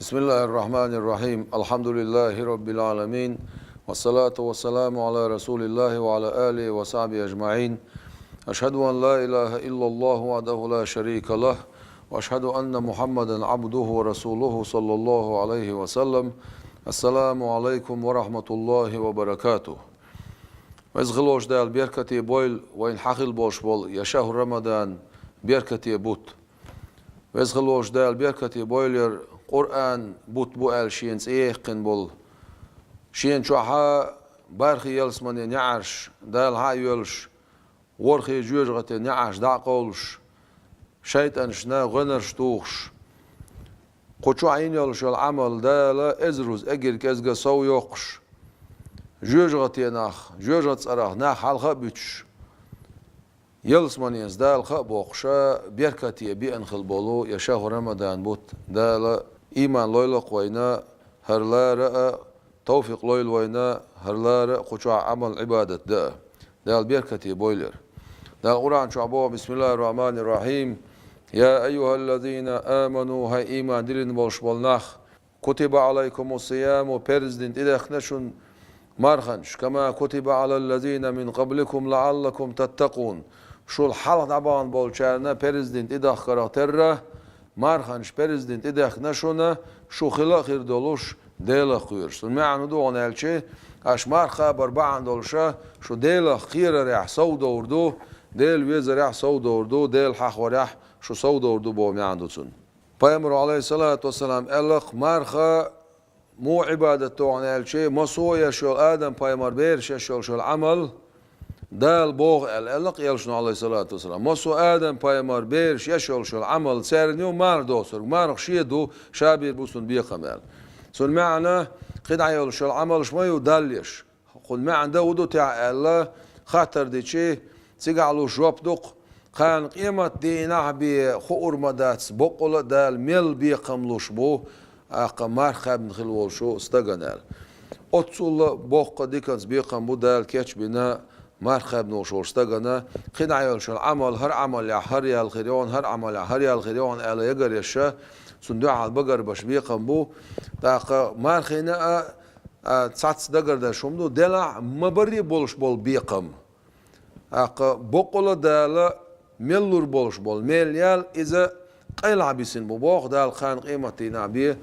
بسم الله الرحمن الرحيم الحمد لله رب العالمين والصلاة والسلام على رسول الله وعلى آله وصحبه أجمعين أشهد أن لا إله إلا الله وحده لا شريك له وأشهد أن محمدا عبده ورسوله صلى الله عليه وسلم السلام عليكم ورحمة الله وبركاته وإزغلوش دال بيركتي بويل وإن حقل بوش بول يا شهر رمضان بيركتي بوت وإزغلوش دال بيركتي بويلر قرآن بوت بو آل شينس قن بول شين شوحا بارخي يلسمن نعرش دال ها يلش ورخي جوجغت نعرش دا قولش شيطان شنا غنرش توخش قوشو عين يلش العمل دال ازروز اجر كزغ سو يوقش جوجغت يناخ جوجغت صراخ ناخ حلقة بيتش يلسمن يزدال خبوقشا بيركتي بينخل بولو يشاه رمضان بوت دال إيمان لويلق وينا هرلا توفيق لويل وينا هرلا قشوع عمل عبادة دا البركة بويلر دا القرآن شعبوه بسم الله الرحمن الرحيم يا أيها الذين آمنوا هاي إيمان دلين بولش بولناخ كتب عليكم الصيام وبرزدين إدخ نشن مرخنش كما كتب على الذين من قبلكم لعلكم تتقون شو الحلق دعبان بولشارنا برزدين إدخ كاراتره marhanş prezident idek naşona şu xilaqir doluş dela xuyur. Ma'nu doğan elçi aş marxa barba'an dolşa şu dela xira rah savda urdu del vez rah savda urdu del haq ve rah şu savda urdu bu ma'nutun. Peygamber aleyhissalatu vesselam elq marxa mu ibadet doğan elçi masoya şu adam peygamber ber şu amal دال بوغ الألق يلشنا عليه الصلاة والسلام مصو آدم بايمار بيرش يشول شو العمل سيرنيو مار دوسر مارخ شيدو شابير بوسن بيخمال سون معنا قد عيول شو العمل شما يدليش قل معنا دودو تاع الله خاطر دي شي تيقعلو شوب دوق كان قيمة دينا بي خور مدات بقول دال ميل بيقملوش بو أقمار خاب نخلول شو استغنال أتصول بوق ديكنز بيقم بو دال كيتش بنا مرخب نوشورستا غنا قنا يلشل عمل هر عمل يا هر يا الخيرون هر عمل يا هر يا الخيرون الا يقر يشا صندوق على البقر باش بيقم بو داق مرخنا تسعت دقر دا شومدو دلع مبري بولش بول بيقم اق بقول دالا ملور بولش بول مليال اذا قيلع بيسن بو بوخ دال خان قيمتي نعبي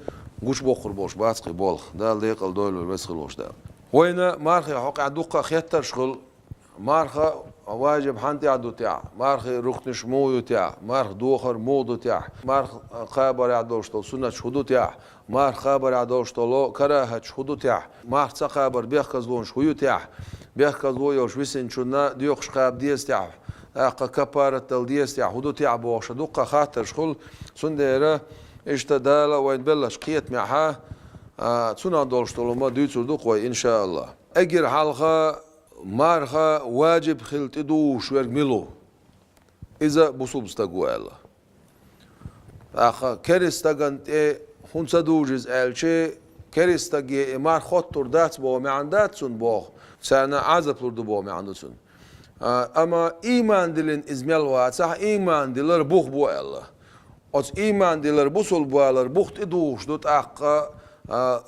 غوش بوخر بولش باسقي بولخ دال ديقل دول بس خلوش دال وين مرخي حق عدوقه خيتر شغل مارخا واجب حنتي عدو تاع مارخ ركنش مو تاع مارخ دوخر مودو تاع مارخ خابر عدوشتو سنة شهودو تاع مارخ خابر عدوشتو كراهة شهودو تاع مارخ تخابر بيخكزلون شهيو تاع بيخكزلو يوش ويسن شنا ديوخش خاب ديس تاع اقا كبارة تل ديس تاع هدو تاع بوخش دوقا خاطر شخل سنديرة اشتدالا وين بلش قيت معها تسونا دولشتو ما ديوتو دوقوي ان شاء الله اجر حلقة مارخا واجب خلت دوش ورميلو إذا بصوب استقوالا أخا كريستاغنت خنصا دوجز ألشي كريستاغي مار خطر دات بو معندات سن بو سانا عزب لردو بو معندسن أما إيمان دلين إزميل واتسح إيمان دلر بوخ بو الله أص إيمان دلر بوصل بو الله بوخت دوش دوت أخا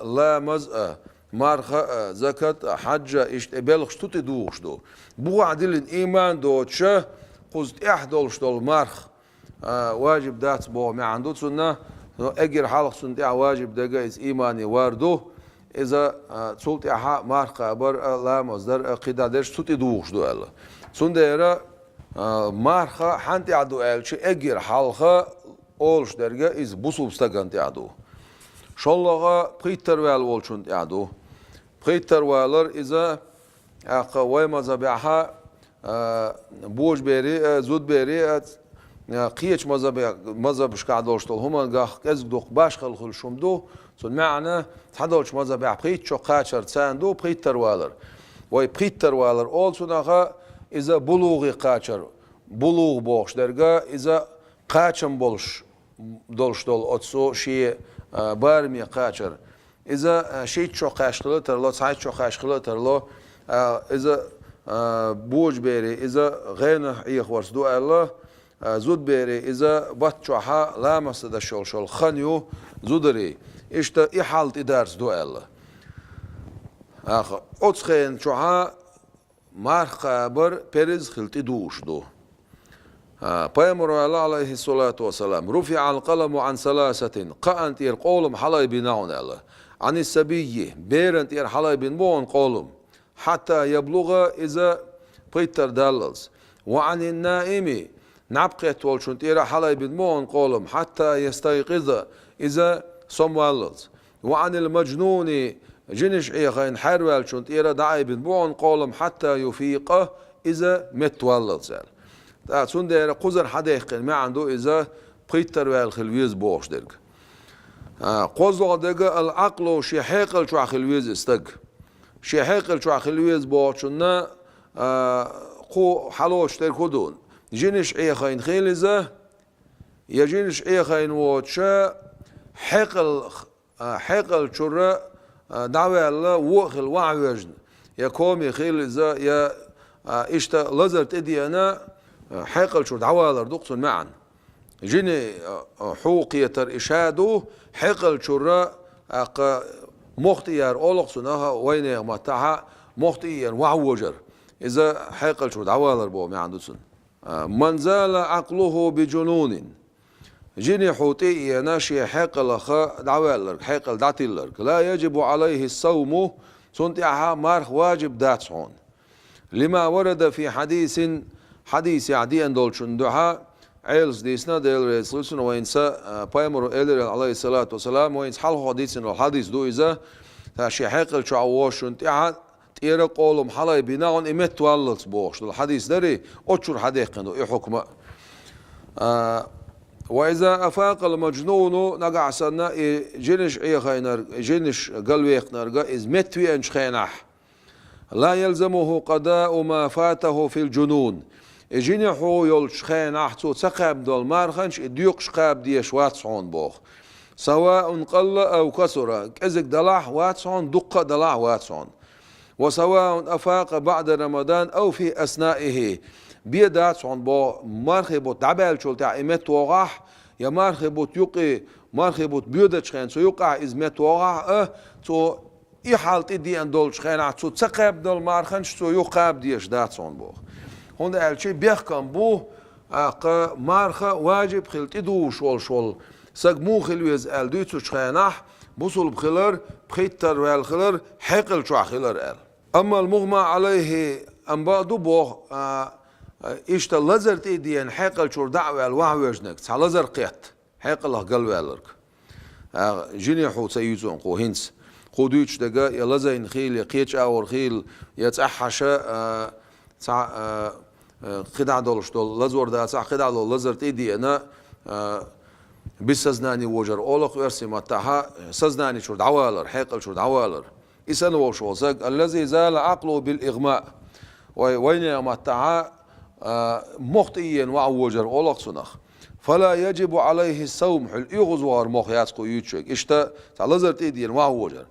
لا مزأ مارخا زكاة حجة اشتبالخ شتوت دوخش دو بو عدل الإيمان دو تشه قزت احدولش دو مارخ واجب دات بو ما عنده سنة اجر حلق سنة واجب دقا إز إيماني واردو إذا تسولت احا مارخا بر لا مصدر قدادش شتوت دوخش دو الله سنة يرى مارخا حانتي عدو ألش اجر حلقا أولش درجة إز بوصوب استقانتي عدو شالله بيتر وال والشون عدو بيتر والر إذا قوي مذبحها بوج بيري زود بيري قيش مذبح قاعدوش طول هم قاخ كز دوق باش خل شومدو سون معنا تحدوش مذبح بيت شو قاشر ساندو بيتر والر وي بيتر والر أول سنها إذا بلوغي قاشر بلوغ بوش درجة إذا قاشم بولش دولش دول أتسو شيء بارمي قاشر إذا شيء شو قاشخلة ترلو ساعات شو قاشخلة ترلو إذا بوج بيري إذا غينا إيه ورس دو الله زود بيري إذا بطشوها لامس دا شول خنيو زودري إشتا إحالت إدارس دو ألا أتخين شوها مرخابر بيرز خلتي دوش دو پیامبر عليه الصلاة والسلام رفع القلم عن ثلاثة قانت إير قولم حلاي بناون الله عن السبي بيرنت إير حلاي بنبون قولم حتى يبلغ إذا بيتر دالز وعن النائم نبقيت والشنت إير حلاي بنبون قولم حتى يستيقظ إذا سموالز وعن المجنون جنش إيخين حروال شنت إير دعي بنبون قولم حتى يفيق إذا متولز سندر قزر حديق ما عنده إذا بيتر والخلويز بوش درج قزر دج العقل شحيقل شو خلويز استج شحيقل شو خلويز بوشنا قو حلوش تركودون جنش إيخين خيلزة يجنش إيخين وتشا حقل شر دعوة الله وخل وعوجن يكومي خيلزة يا إشتا لزر تدي أنا حقل شو دعوالر دقصن معا جيني حوقية إشادو حقل شو مختيار أولقصنها وين متاعها مختيار وعوجر إذا حقل شو دعوالر بو معا دوسن من زال عقله بجنون جيني حوتي ناشي حقل دعوالر حقل داتيلر لا يجب عليه الصوم سنتعها مارخ واجب داتسون لما ورد في حديث عدي أن دولشون دعاء عيلز ديسنا ديل رسولسون وينسا بايمر إلير عليه الصلاة والسلام وينس حال حديثنا الحديث دو إذا تاشي حقل شو عواشون تعا تيرا قولهم حلاي بناون إمت واللس بوش الحديث داري أتشور حديقين دو إيه حكمة وإذا أفاق المجنون نقع سنة جنش إيخينر جنش قلويقنر إذ متوي أنش خينح لا يلزمه قضاء ما فاته في الجنون إجيني حو يولش خين أحتو تقاب دول مارخنش إديوقش قاب ديش واتسعون بوخ سواء قل أو كسر كزك دلاح واتسعون دقة دلاح واتسعون وسواء أفاق بعد رمضان أو في أثنائه بيداتسعون بو مارخي بوت دعبال شول تاع إمت وغاح يا مارخي بوت يقي مارخي بوت بيودتش خين سو يقع إزمت وغاح تو إي حالتي دي أن دولش خين أحتو تقاب دول مارخنش تو يقاب ديش داتسعون بوخ هون الشيء بيحكم بو مارخة واجب خلتي دو شول سق مو خلويز ال دوتو شخيناح بوصل بخلر بخيتر والخلر حقل شو خلر ال اما المغمى عليه ام بعدو بو اشتا لزر تيدين حقل شو دعوة الوعوجنك تسع لزر قيت حقل قلب والرك جيني حو سيزون قو هنس قو دوتش دقا يلزين خيل يقيتش اور خيل يتسحشا خدع دولش دول لزور دا صح خدع دول لزر تيدي انا بسزناني وجر اولق ارسي متاها سزناني شو دعوالر حيقل شو دعوالر اسن وشو زق الذي زال عقله بالاغماء وين متاها مخطئيا وعوجر اولق سنخ فلا يجب عليه الصوم حل يغزوار مخ ياسقو يوتشك اشتا لزر تيدي وعوجر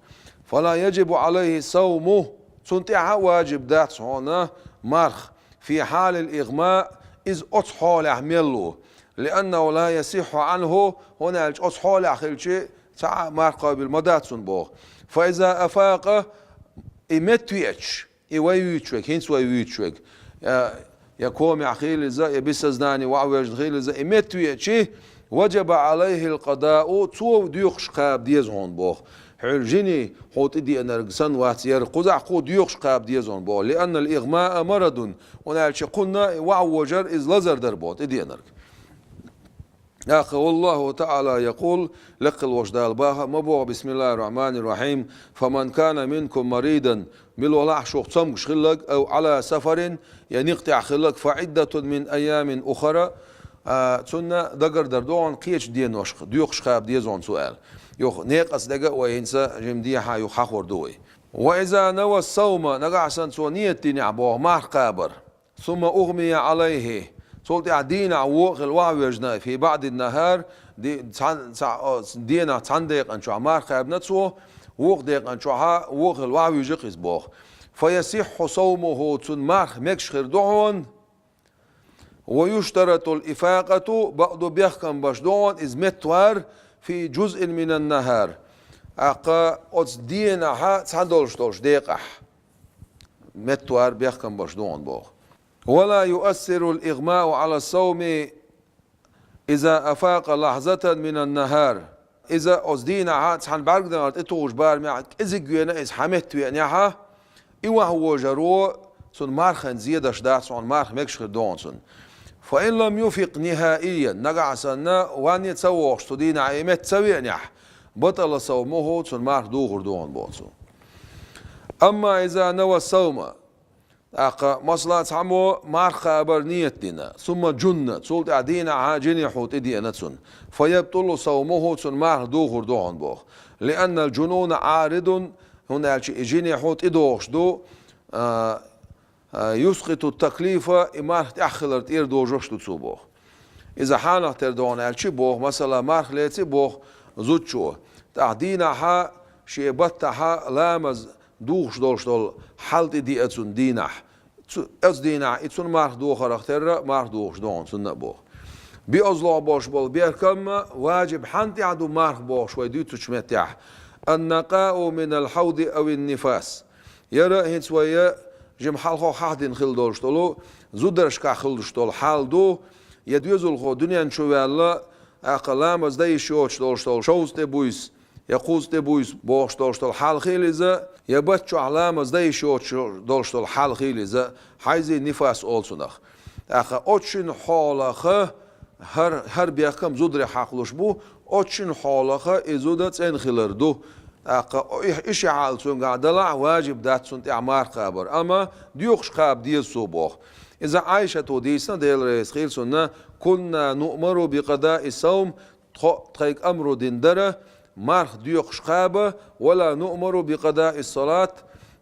فلا يجب عليه الصوم سنتها واجب دات هنا مرخ في حال الإغماء إذ أصحى لعمله لأنه لا يصح عنه هنا أصحى لعخلشي ساعة مرقى بالمدات سنبوغ فإذا أفاق إمتويتش إيويتشوك هنس ويويتشوك يكوم يعخيل إذا يبسزناني وعويج خيل إذا إمتويتش وجب عليه القضاء تو ديوخش قاب ديزهون بوغ حلجيني حوت دي أنرجسن واتير قزع قود يخش قاب ديزون بو لأن الإغماء مرض ونالش قلنا وعوجر إذ لزر دربوت دي أنرج أخي والله تعالى يقول لقل وجدال باها مبوغ بسم الله الرحمن الرحيم فمن كان منكم مريضا بالولاح شوق تمش خلق أو على سفر ينقطع خلق فعدة من أيام أخرى تسنى دقر دردون قيش دين وشق ديوخش قاب ديزون سؤال يخ نيقص دقا وينسى جمديحا يخخور دوي وإذا نوى الصوم نقع سنسو نيتي نعبوه مع قابر ثم أغمي عليه صلت عدينا عوق الوعوجنا في بعد النهار دينا تندق أن شو عمار قاب نتسو وق ديق أن شو وق الوعوج بوخ فيصح صومه تن مارخ مكش خردعون ويشترط الإفاقة بعد بيحكم بشدون إز متوار في جزء من النهار أقا أتس دينها تسعدولش ديقح متوار بيحكم بشدون بوغ. ولا يؤثر الإغماء على الصوم إذا أفاق لحظة من النهار. إذا أصدينا تحن بعرقنا إتوش بار معك إذا جينا إذا حمت وينها إيوه هو جرو سن مارخن زيادة شدات سن مارخ مكش دون سن. فإن لم يفق نهائيا نقع سنة وان يتسووش تدينا عيمت سوينيح بطل صومه سن مارخ دوغر دون بوتسو. أما إذا نوى الصوم أقا مصلات عمو مارخ أبر نيتنا ثم جنة سولت عدينا عاجين حوت إدي أنتسن فيبطل صومه سن مارخ دوغر دون بوغ لأن الجنون عارض هنا جين حوت إدوش دو يسقط التكليف مارخ تأخلر تير دو جوش تسوبوغ. إذا حانخ تردون ألشي بوغ مثلا مارخ ليتي بوغ زوتشو تعدينا ها شيبتها لامز دوغش دولش دول حالت دي اتسون دينح از دينح اتسون مارخ دوغ اختر مارخ دوغش دون سنة بوغ بي ازلو باش بول بيركم واجب حنتي عدو مارخ بوغ شوي دي تشمتيح النقاء من الحوض او النفاس يرى هنس ويا جم حالخو حادين خل دولش دولو زودرش كا خلش دول حال دو يدوزل خو دنيا نشوال اقلام از داي شوش دولش دول شوز دي بويس يقوز تبويس بوش دولشتل حال خيلزة يبتشو علامة زي شوش دولشتل حال خيلزة حيزي نفاس أولسونخ أخا أوتشن حالخ هر بيحكم زودري حقلوش بو أوتشن حالخ إزودت إن خلردو أخا إيش عالسون قاعدلا واجب داتسون تعمار قابر أما ديوخش قاب ديال صبوخ إذا عايشة وديسنا ديال رئيس خيلسونا كنا نؤمر بقضاء الصوم تخيك أمر دندرة مارخ ديوخ شقابة ولا نؤمر بقضاء الصلاة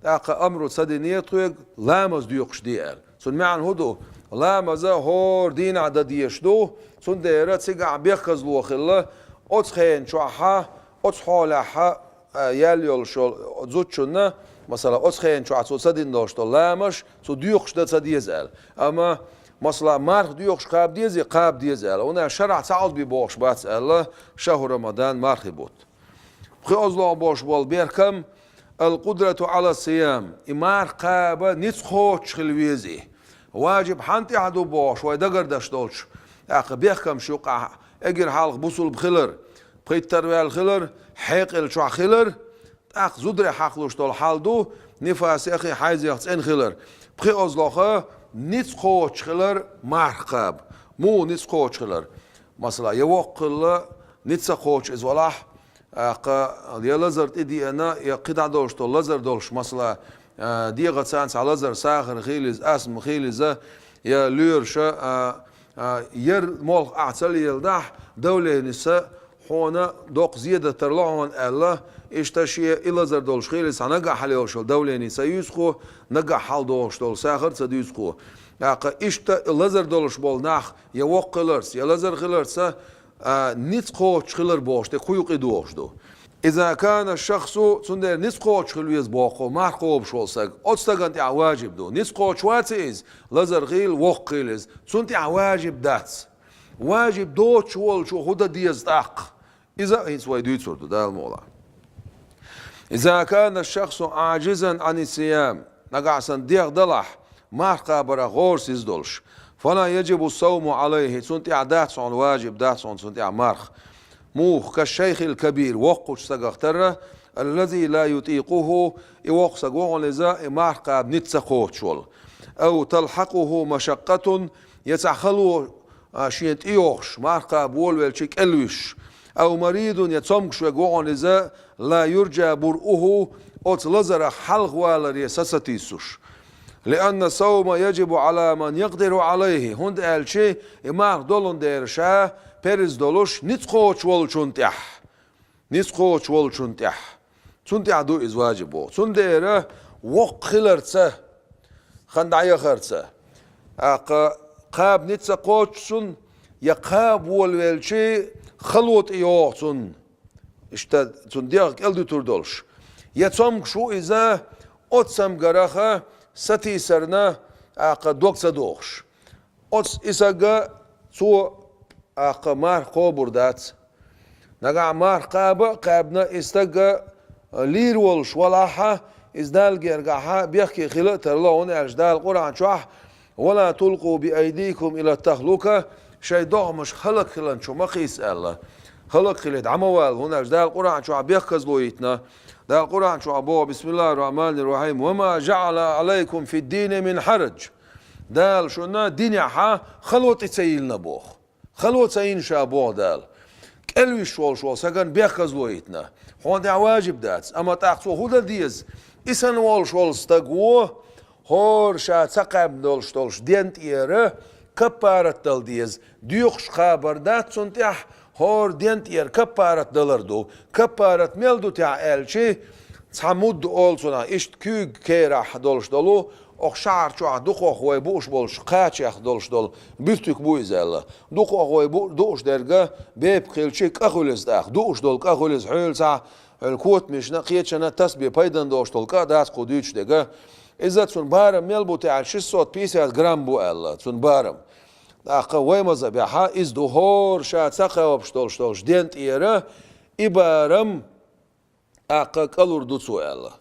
أقا أمر صدينية طويق لامز ديوخش ديال سن معن هدو لامز هور دين عدد يشدو سن ديرات سيقع بيخز لوخلا أتخين شوحا أتحولها ياليول شو زوتشونا مثلا أتخين شوحا سو صدين دوشتو لامش سو ديوخش دا صديزال أما مثلا مارخ ديوخش قاب ديزي قاب ديزال هنا شرع تعال بيبوخش بات الله شهر رمضان مارخ بوت بخي أزلو بوش بول بيركم القدرة على الصيام إمار قابة نتخوش خلويزي واجب حانتي عدو بوش ويدقر داش دولش أخي بيركم شوقع اجر حالق بوصل بخلر بخي تروي الخلر حيق الشوع خلر أخ زدري حقلوش دول حال دو نفاس أخي حيز يخصين خلر بخي أزلوخه نتخوش خلر مار قاب مو نتخوش خلر مثلا يوقل نتخوش إزولاح يا لزر تدي أنا يا قطع دولش تو لزر دولش مثلا دي غتسانس على لزر ساخر خيلز اسم خيلز يا لورش ير مول أعتل يلدح دولة نساء هنا دوق زيادة ترلعون الله اشتشي إلى لزر دولش خيلز نجح حليوش دولة نساء يسخو نجح حال دولش دول ساخر تديسخو إشتا لزر دولش بول ناخ يا وقلرس يا لزر خلرس نتخوش خلر باش تخيوق دوش دو إذا كان الشخص سندر نتخوش خلويز باخو ما خوب شولسك أتستغنت واجب دو نتخوش واتيز لزر غيل وقيلز سنت واجب دات واجب دو شول شو هدا ديز تاق إذا هيس ويدويت سردو ده الموضوع إذا كان الشخص عاجزا عن الصيام نقع سنديق ضلح ما قابر غورس يزدولش فلا يجب الصوم عليه سنت عدات عن واجب دات عن سنت مارخ موخ كالشيخ الكبير وقش سقختره الذي لا يطيقه يوق سقوع لذا مارخ قاب نتسقوت شول أو تلحقه مشقة يتعخلو شينت إيوخش مارخ قاب والوالشيك ألوش أو مريض يتصمكش وقوع لذا لا يرجى برؤه أتلزر حلق والر يسستيسوش لأن الصوم يجب على من يقدر عليه هند ألشي إمار دولون ديرشا بيرز دولوش نتخوش والشنتح نتخوش والشنتح شنتح دو إز واجبو شنتح وق خلرتسه خندعي خرتسه قاب نتسقوش سن يقاب والوالشي خلوت إيوه سن اشتاد سن ديغك ألدو تردولش يتصمك شو إذا أتسم قراخه ستي سرنا دوك صدوخش أص إسقى سو أقمار قبردات نجع مار قابنا استقى لير والش ولاحة إزدال جرجعها بيحكي خلق ترلون أجدال قرآن شوح ولا تلقوا بأيديكم إلى التهلكة شيء ضخم مش خلق خلان شو ما قيس الله خلق خلد عموال هنا أجدال القرآن شو بيحكز لويتنا ده القرآن شو أبوه بسم الله الرحمن الرحيم وما جعل عليكم في الدين من حرج دال شونا دين حا خلوت تسيلنا بوخ خلوت تسين شابوه دال كلوي شول سكن بيحكز لويتنا هون ده واجب دات أما تأخذ هذا ديز إسان وال شول استقوه هور شا تقاب دولش دينت إيره كبارت دل ديز ديوخش خابر دات سنتيح هور دينت إير كبارت دلردو كبارت ميلدو تاع إلشي تعمود أول سنة إشت كوغ كيرح دولش دلو أخ شعر شو دوخو خوي بوش بولش قاتش أخ دولش دول بيرتك بويز الله دوخو خوي دوش درجة بيب خيلشيك أخولز داخ دوش دول أخولز حول ساعة الكوت مش نقيت شنا تسبي بايدن دوش دول كاداس قديش دقة إذا تون بارم ميلبو تاع 650 جرام بو الله تون بارم أقوى مزة بيها إز دهور شات سقى وبشتولش دينت إيره إبارم أقلور دوتسو الله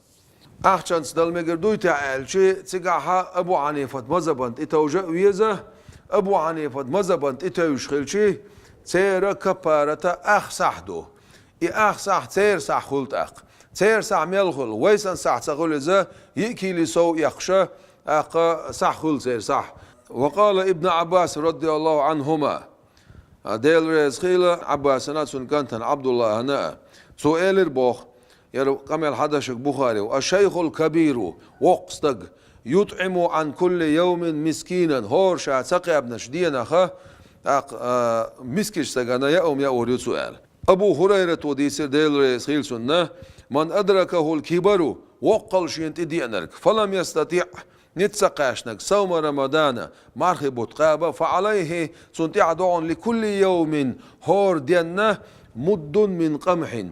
أحسن سدل مقردوي تعال شيء تجاها أبو عنيفة مزبنت إتوجا ويزه أبو عنيفة مزبنت إتوش خل شيء تير كبارة أخ صحدو أخ صح تير صح خلت أخ تير صح ملخل ويسن صح تقول زه يكي لسو يخشى أخ صح خل تير صح وقال ابن عباس رضي الله عنهما ديل رزخيل عباس ناتسون كانتن عبد الله هنا سؤال البوخ يرو قمل حدشك بخاري والشيخ الكبير وقصدق يطعم عن كل يوم مسكينا هور شا سقي ابن شدينا خا مسكش سجانا يوم يوري سؤال أبو هريرة وديسر ديل رزخيل سنة من أدركه الكبر وقل شينت دينرك فلم يستطيع نتسقاشنك صوم رمضان مرخب تقابة فعليه سنتع دعون لكل يوم هور دينا مد من قمح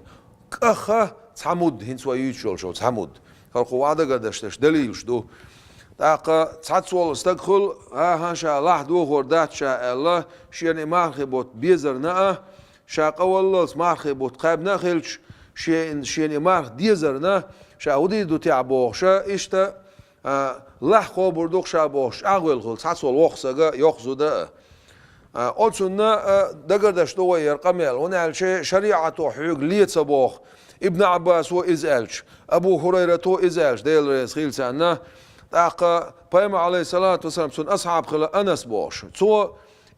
كخا تعمد هنس ويشول شو تعمد خلقوا عدا قدشتش دليل شدو تاقا تعتصول استدخل ها شاء الله دو غردات شاء الله شيني مرخب بيزرنا شاء والله مرخب تقابنا خلش شيني مرخ ديزرنا شاء ودي دو تعبوه شاء اشتا لح خبردوق شابوش أقول خل تعصول وقصة يخزده أتصلنا دقدش دوه يرقمل ونعلش شريعة حيق ليت صبوخ ابن عباس هو إزالش أبو هريرة هو إزالش ديل رسخيل سنة تاقا بيما عليه الصلاة والسلام سن أصحاب خلا أنس بوش سو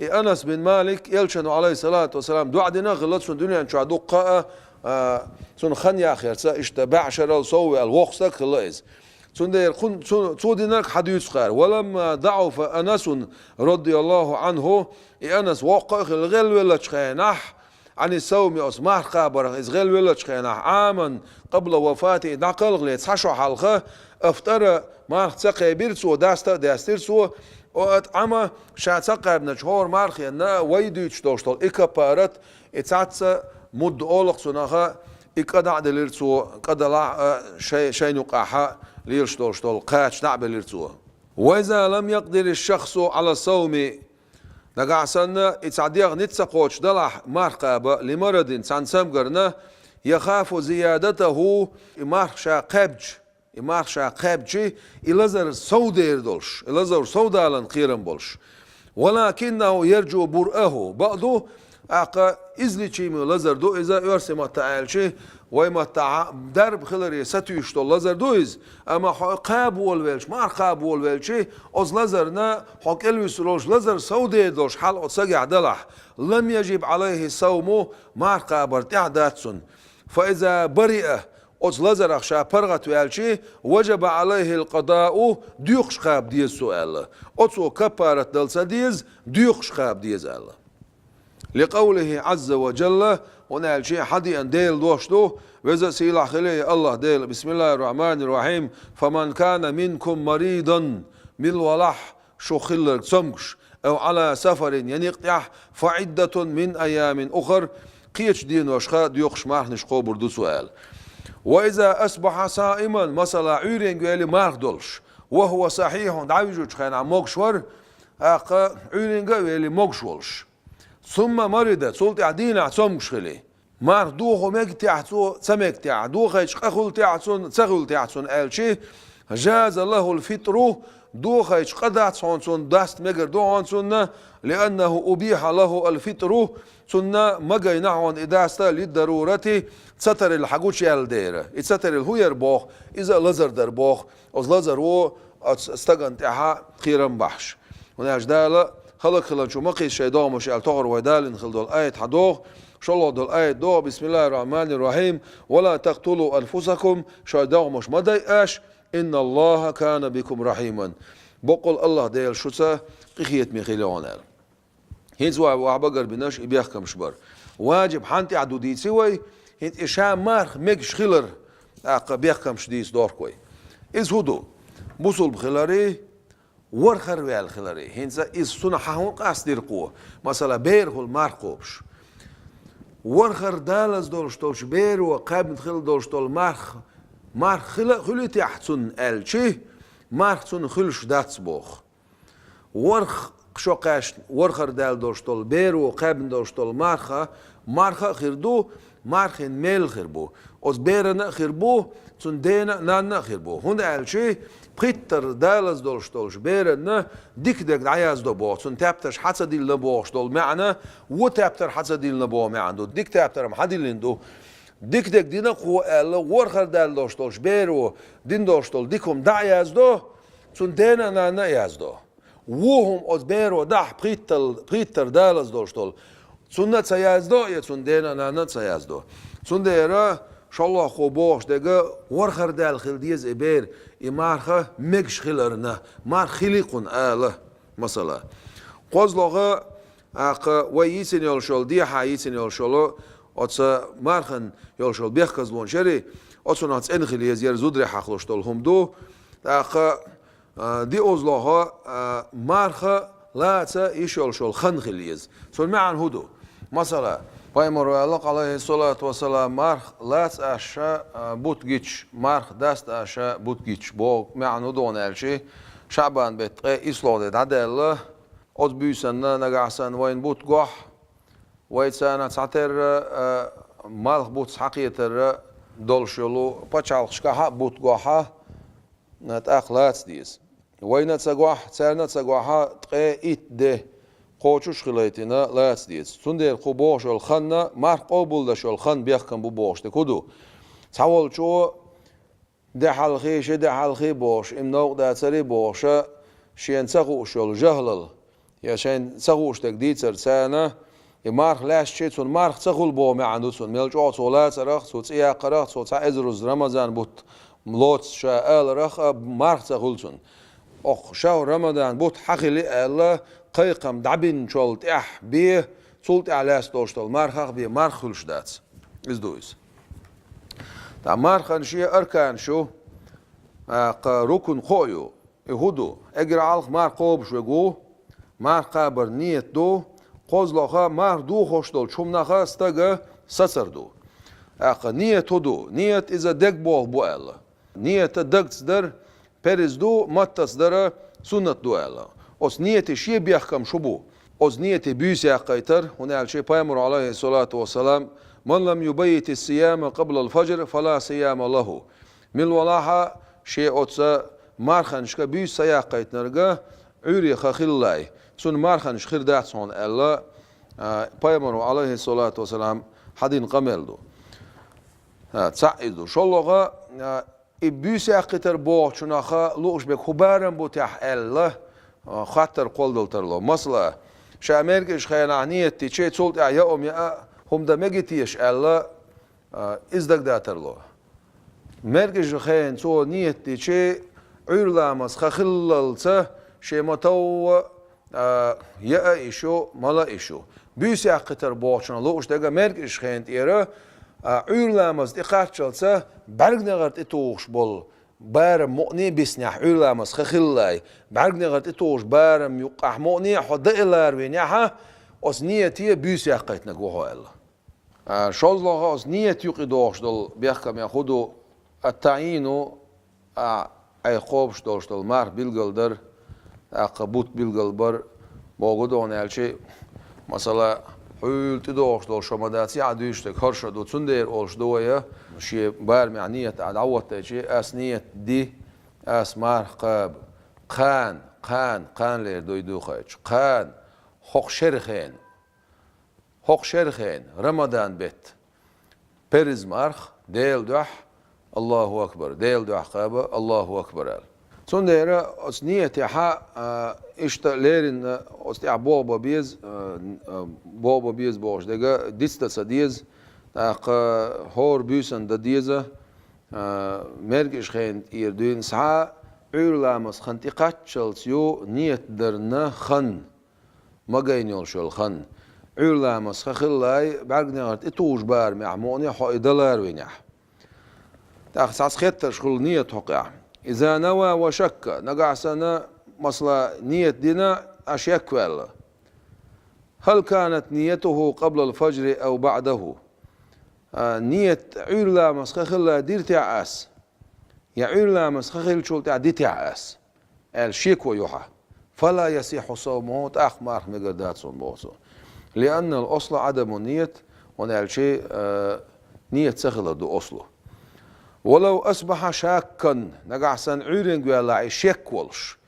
أنس بن مالك يلشنو عليه الصلاة والسلام دو عدنا غلط سن دنيا نشع دقاء سن خنيا خير اشتبع شرال صوي الوقصة خلاص سندير خن سودينك حديث خير ولما ضعف أنس رضي الله عنه أنس وقع الغل ولا تشخينح عن الصوم أسمح خبر إزغل ولا تشخينح عاما قبل وفاته نقل غليت حشو حلقة افترى ما تسقي بيرسو داسترسو وأتعمى شات سقي ابن شهور مارخي أن ويدو تشتوشتل إكبارت اتساتس مد أولق سنخا إكدع دليرسو قدلا شيء نقاحا ليرشتول قاتش نعبل ليرسو وإذا لم يقدر الشخص على الصوم نقع سنة اتعديغ نتسقوش دلح مرقابة لمرض سنسمقرنا يخاف زيادته إمارشا قابج إلازر سودير دولش إلازر سودالا خيرا بولش ولكنه يرجو برأه بعضه أقا إزلي شيء لازر دو إذا يرسم التعال شيء ويما درب خلري ستيشتو لازر دويز أما قاب والويلش ما قاب والويلش أز لازرنا حق الويسلوش لازر سودي دوش حال أتسجع دلح لم يجب عليه الصوم ما قابر تعداتسن فإذا برئ أز لازر أخشى برغة ويلشي وجب عليه القضاء ديوخش قاب ديز سؤال أتسو كبارة دلسة ديز ديوخش قاب ديز الله لقوله عز وجل ونال شيء حدي أن ديل دوشتو وإذا سيلا خليه الله ديل بسم الله الرحمن الرحيم فمن كان منكم مريضا بالولح شو خلق سمكش أو على سفر ينقطع فعدة من أيام أخر قيش دين وشخا ديوخش مارخ نشقو بردو سؤال وإذا أصبح صائما مثلا عيرين قال مارخ دولش وهو صحيح دعوجو خان عموك شور أقا عينجا ويلي مقشولش ثم مرضت سلطة عدينا عصام شخلي مار دوخو ميك تعصو سمك تاع دوخو يشقخل تعصون تسغل تعصون ألشي جاز الله الفطر دوخو يشقدع صون داست مجر دو سنة لأنه أبيح له الفطر سنة مجا نحون إداستا للضرورة تستر الحقوش يالدير تستر الهوير بوخ إذا لزر در بوخ أز لزر و استغن تاعها خيرا بحش وناش دالة خلق خلان شو مقيس شيطان مش التغر ودال نخل دول آية حدوخ شلو دول آية دو بسم الله الرحمن الرحيم ولا تقتلوا أنفسكم شيطان مش مدايقاش إن الله كان بكم رحيما بقول الله ديل شوسا قخيت مخيلونال هينز وعبقر بناش إبيحكم شبر واجب حانتي عدو دي سوي هينز إشام مارخ ميكش خيلر بيحكم شديس دور كوي إز هدو بوصل بخلاري ورخر ويال خلاري هينز إز سنة حاون قاس دير قوة مثلا بير هو المارخوبش ورخر دالز دولش تولش بير وقابل خل دولش تول مارخ خلي تحتن الشي مارخ سن خلش داتس بوخ ورخ شوقاش ورخر دال دولش تول بير وقابل دولش تول مارخا خيردو مارخين ميل خيربو اوز بيرنا خيربو سن دينا نانا خيربو هنا الشي بريتر دالز دولش تولش بيرنا ديك عياز دو بوخ سن تابترش حتى دي لبوخ دول معنا وتابتر حتى دي لبو معنا ديك تابتر محدي لندو ديك دينا قو ورخر دال دوش تولش بيرو دين دوش تول ديكم عياز دو سن دينا نانا يازدو وهم اوز بيرو دح بريتر دالز دولش تول سنة سيازدو يا سندينا نانا سيازدو سنديرا شالله خوبوش دقا ورخر دال خلديز إبير إمارخا مكش خلرنا مار خليقون آله مثلا قوزلوغا أقا ويسن يولشول ديحا يسن يولشولو أتسا مارخن يولشول بيخكزلون شري أتسا ناتس إنخلي يزير زودري حقلوشتول هم دو أقا دي أوزلوغا مارخا لا تسا يشولشول خنخليز سون معن هدو مثلا پیامبر الله علیه الصلاة والسلام مرخ لاس اشا بوتگیچ مرخ دست اشا بوتگیچ با معنی دونالشی شعبان بيت إسلام عدل od büsen نجعسن وين بوتجح ويتسانا تعتر مالخ بوت حقيقة دولشلو بتشالخشكها بوتجحها نتأخلات ديس وين تسجح تسانا تسجحها تقيت ده قوچوش خليتنا لات ديس سندير قبوش الخنا مار قبول دش الخن بيحكم ببوش تكودو تحول شو ده حلخي شد حلخي بوش إمناق ده تري بوشة شين سقوش الجهلل يا شين سقوش تجديد سرسانة يمارخ لاش شيء سون مارخ سقول بو ما عنده سون ملجوع صولات رخ صوت إياه قرخ صوت عزرز رمضان بوت ملوت شاء رخ مارخ سقول سون أخ شهر رمضان بوت حقلي الله قيقم دعبين شولت بيه صولت علاس دوشتل مارخ بيه مارخلش داتس إزدويس تا مارخن شيء أركان شو ركن خويو يهودو اجر عالخ مار قوب شوغو مار قابر نيت دو قوزلوخا مار دو خوشتل شومناخا استغا سسر دو نيت دو نيت إذا دق بوغ بوألا نيت دقت در periz do mattas dara sunnat do ela os niyeti şi biyahkam şubu os niyeti büyüse kaytar hunal şey Peygamber aleyhissalatu vesselam man lam yubayit as-siyama qabla al-fajr fala siyama lahu mil walaha şey otsa marxan şka büyüse ya kaytnarga uri khillay sun marxan şkhirdat son ela Peygamber aleyhissalatu vesselam hadin qameldu tsaidu şolloga إبيس أقتر بوه شناخا لوش بكبارن بوتح الله خاطر قول دلترلو مثلا شامرك إيش خيانية تيجي تصلت أيام يا هم ده مجتيش الله إزدق داترلو مركز خيان صو نية تيجي عيرلا مسخ خللته شيء متو يا إيشو ملا إيشو بيس أقتر بوه شنا لوش ده مركز خيان تيرا عيرلامز إقارشلسا برغنغرت إتوش بول بارم مؤني بسنح عيرلامز خخلاي برغنغرت إتوش بارم يقح مؤني حد إلار وينيها أس نيتي بيس يقيتنا جوها إلا شازلها أس نيت يقيدوش دل بيحكم ياخدو التعيينو أي خوبش دولش دل مار بيلجلدر أقبوت بالقلبر موجودون الشيء مثلا حلت دوش دوش شمداتي عدوشتك هرشة دو تندير أولش دوية شيء بار معنية عدوت شيء أسنية دي أسمار قاب قان لير دو خيش قان حق شرخين رمضان بيت برز مارخ ديل دوح الله أكبر ديل دوح قابة الله أكبر تندير أسنية حا إشتا ليرن أستيع بوبا بيز بوش دقا ديستا سديز تاق هور بيسن دا ديزة مرقش خين إيردوين سعا عيرلامس خنتقات شلسيو نيت درنا خن مغينيول شل خن عيرلامس خخلاي بعقنيارت إتوش بار معموني حق دلار وينح تاق ساس خيتر شخل نيت حقيا إذا نوى وشك نقع سنة مصلا نية دينا أشيك ولا هل كانت نيته قبل الفجر أو بعده نية عيرلا مسخخلا دير تعاس يا عيرلا مسخخل شو تعدي تعاس الشيك ويوحى فلا يصح صومه أخمار مقدات صن بوصو لأن الأصل عدم النية ونال شيء نية سخلة دو أصله ولو أصبح شاكا نقعسن عيرن ولا شك ولش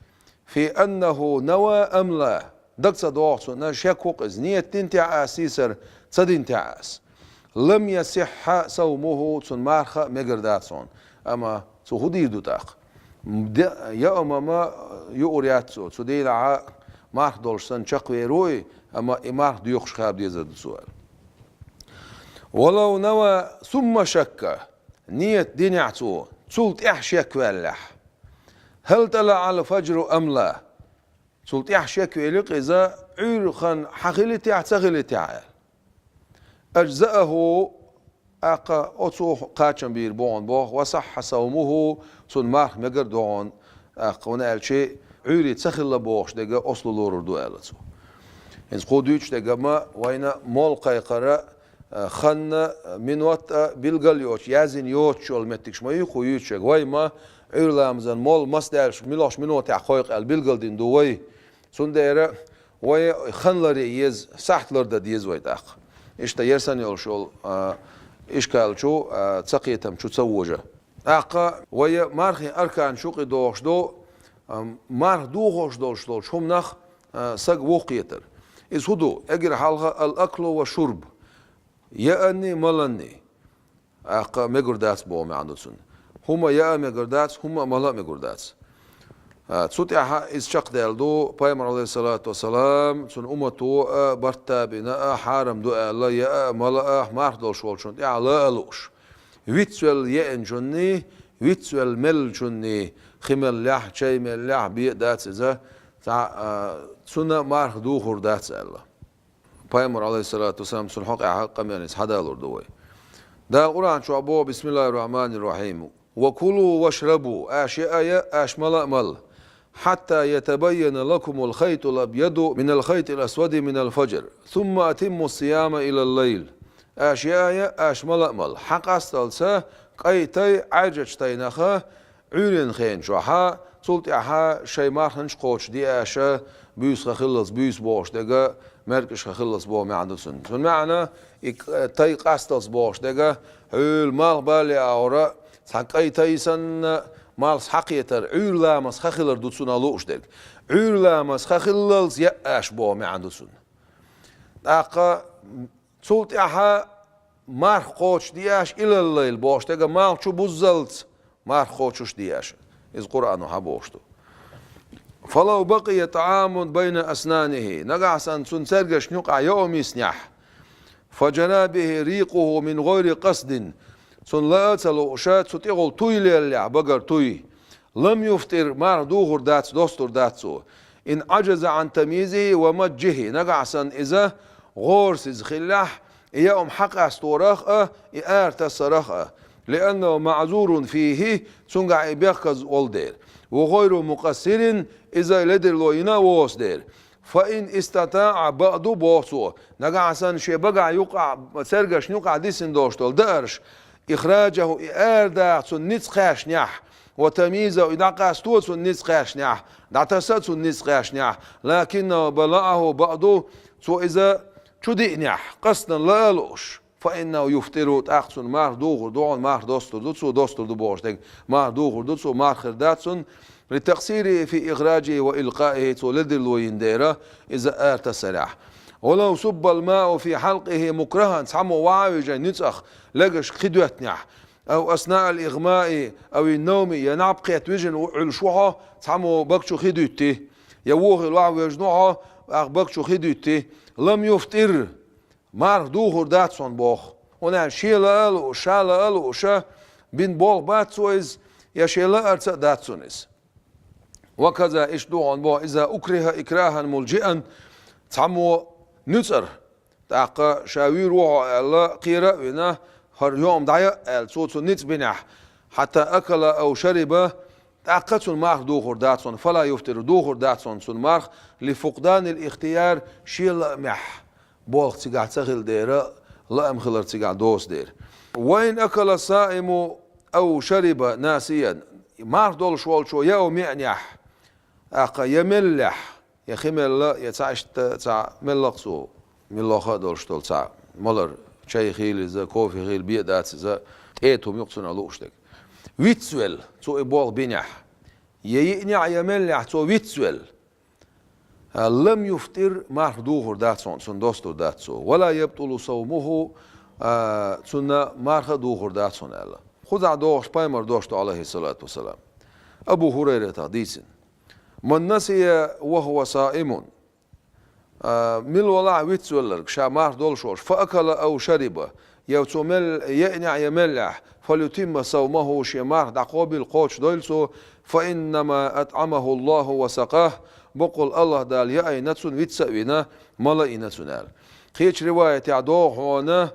في أنه نوى أم لا دقصة دوغسو نشك وقز نية تنتع أسيسر تصدين تعاس لم يصح صومه تن مارخة مقرداتسون أما سو هدي دوتاق يا أماما يورياتسو تديل ع مارخ دولشسن شقوي روي أما مارخ ديوخش خاب ديزا السؤال ولو نوى ثم شك نية دينعتو تسولت إحشيك واللح هل طلع على الفجر أم لا تسولت إحشيك واللق إذا عيرخن حخلتي اعتغلتي أجزأه أقا أتو قاتشن بير بون بوخ وصح صومه سن مارخ مقردون أقونا الشيء عيري تسخل بوخش دقا أصل لورر دوالتو إنس قوديوش دقا ما وين مول قيقرأ خن من وقت بالقليوش يازن يوتش والمتكش ما يخويوش واي ما عيرلامزن مول مصدرش ملاش من وقت حقيق البالقلدين دوي سنديرة واي خنلري يز سحتلر دا ديز واي تاق إشتا يرسن يولشول إشكال شو تسقيتم شو تسوجه أقا واي مارخي أركان شوقي دوش دو مارخ دوغوش دوش دوش هم نخ سق وقيتر إذ هدو أجر حالها الأكل والشرب يأني ملني أقا مقردات بو معندسون هما يا مقردات هما ملا مقردات تسوتيها إذ شق دالدو بايمر عليه الصلاة والسلام سن أمتو برتا بنا حارم دو لا يا ملا مارخ دوش والشون يا لا ألوش ويتسول يأن جني ويتسول مل جني خمل لح شيء مل لح بيدات إذا سنة مارخ دو خردات الله Peygamber aleyhissalatu vesselam sulhaq haqqam yani hadalur doy. Da Kur'an şu abo Bismillahirrahmanirrahim. Ve kulu veşrabu aşiyaya aşmala mal. Hatta yetebayyana lakumul khaytul abyadu minel khaytil aswadi minel fajr. Thumma atimmu siyama ilal leyl. Aşiyaya aşmala mal. Haq astalsa qaytay ajajtaynaha ülün khayn şuha sultiha şeymarhınç qoç diye aşa büyüs khillas büyüs boş daga مركش خلص بو معندسن سن معنا تاي قاستلس بوش دغا هول مال بالي اورا ساقاي تايسن مال حقيتر عيلا مس خخلر دوتسن الوش دغ عيلا مس خخللز ياش بو معندسن اقا صوت اها مار قوش دياش الى الليل بوش دغا مال شو بوزلت مار قوشش دياش از قران حبوشتو فلو بقي طعام بين أسنانه نقعسن سنسرقش نقع يوم يسنح فجنابه ريقه من غير قصد سن لا أتلو أشاد ستغل توي للع بقر توي لم يفتر مار دوغر داتس دوستر داتسو إن عجز عن تمييزه ومجه نقعسن إذا غورس خلاح يوم حق استورخ إارت الصرخ لأنه معذور فيه سنقع بيخز والدير وغير مقصر إذا لدر لوينا ووسدير فإن استطاع بعض بوصو نقعسن شي بقع يقع سرقش نقع ديسن دوشتول درش إخراجه إرداع سن نتخاش نح وتمييزه إذا قاستوس النس قاشنيح دعتسات النس قاشنيح لكنه بلعه بعضه سو إذا شدينيح قصنا لا لوش فإنه يفتروا تأخذون مار دوغر دون مار دوستر دوتسو دوستر دوبوشتك مار دوغر دوتسو مار خرداتسون للتقصير في إخراجه وإلقائه تولد الوينديرة إذا ارتسلح ولو صب الماء في حلقه مكرها سحمو واعوجا نتسخ لقش خدوتنيح أو أثناء الإغماء أو النوم ينعب قيت وجن علشوها سحمو بكشو خدوتي يوغ الوعو يجنوها بكشو خدوتي لم يفتر مار دوغر داتسون بوخ ونال شيلا ألو شالا ألو شا بين بول باتسويز يا شيلا أرتا داتسونيز وكذا إشدوعن بو إذا أكره إكراها ملجئا تعمو نتر تاقا شاوي روحو ألا قيرا ونا هر يوم دايا الصوت نت بنح حتى أكل أو شرب تاقا سن مارخ دوغر داتسون فلا يفتر دوغر داتسون سن مارخ لفقدان الاختيار شيل مح بولخ تيقع تغل ديرا لا أمخلر تيقع دوس دير وين أكل الصائم أو شرب ناسيا مارخ دول شوال شو يوم يعنيح أقا يملح يخمل يتعش تاع ملقسو ملخا دولشتول تاع مولر شاي خيل إذا كوفي خيل بيدات إذا تيتهم يقصون لوشتك ويتسول تو إبوال بينح يينع يملح تو ويتسول لم يفتر مار دوغر داتسون سن دوستو داتسو ولا يبطل صومه سن مار دوغر داتسون الله خذ دوغش بايمر دوشتو عليه الصلاة والسلام أبو هريرة حديث من نسي وهو صائم مل ولا ويتسولر شامار دولشوش فأكل أو شرب يوتمل يأنع يملح فليتم صومه شمار دقوبل قوش دولسو فإنما أطعمه الله وسقاه بقول الله دال يأي نتسون ويتسوينا ملا إنتسونال خيش رواية عدوه هنا